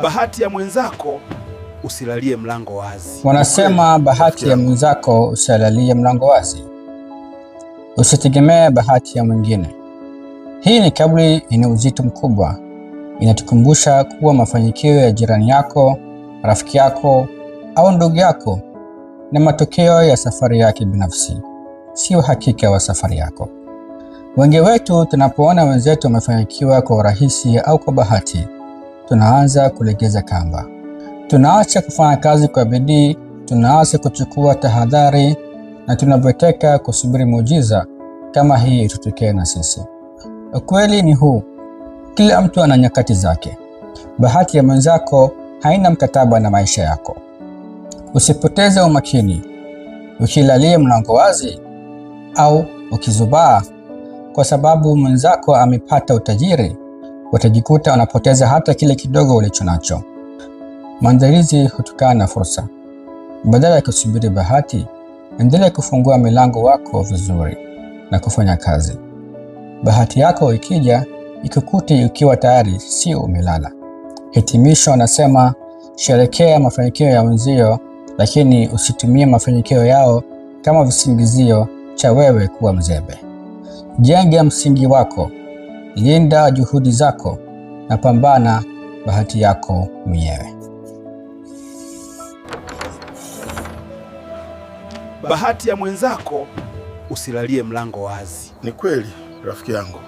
bahati ya mwenzako usilalie mlango wazi. Wanasema bahati ya mwenzako usilalie mlango wazi. Usitegemee bahati ya mwingine. Hii ni kauli ina uzito mkubwa. Inatukumbusha kuwa mafanikio ya jirani yako, rafiki yako au ndugu yako ni matokeo ya safari yake binafsi, sio hakika wa safari yako. Wengi wetu tunapoona wenzetu wamefanikiwa kwa urahisi au kwa bahati, tunaanza kulegeza kamba. Tunaacha kufanya kazi kwa bidii, tunaanza kuchukua tahadhari na tunabweteka kusubiri muujiza kama hii itutokee na sisi. Ukweli ni huu, kila mtu ana nyakati zake. Bahati ya mwenzako haina mkataba na maisha yako. Usipoteze umakini ukilalia mlango wazi au ukizubaa kwa sababu mwenzako amepata utajiri, utajikuta unapoteza hata kile kidogo ulichonacho. Maandalizi hutokana na fursa. Badala ya kusubiri bahati, endelea kufungua milango wako vizuri na kufanya kazi. Bahati yako ikija, ikukute ukiwa tayari, sio umelala. Hitimisho nasema, sherekea mafanikio ya wenzio, lakini usitumie mafanikio yao kama visingizio cha wewe kuwa mzembe. Jenga msingi wako, linda juhudi zako na pambana bahati yako mwenyewe. Bahati ya mwenzako usilalie mlango wazi. Ni kweli rafiki yangu.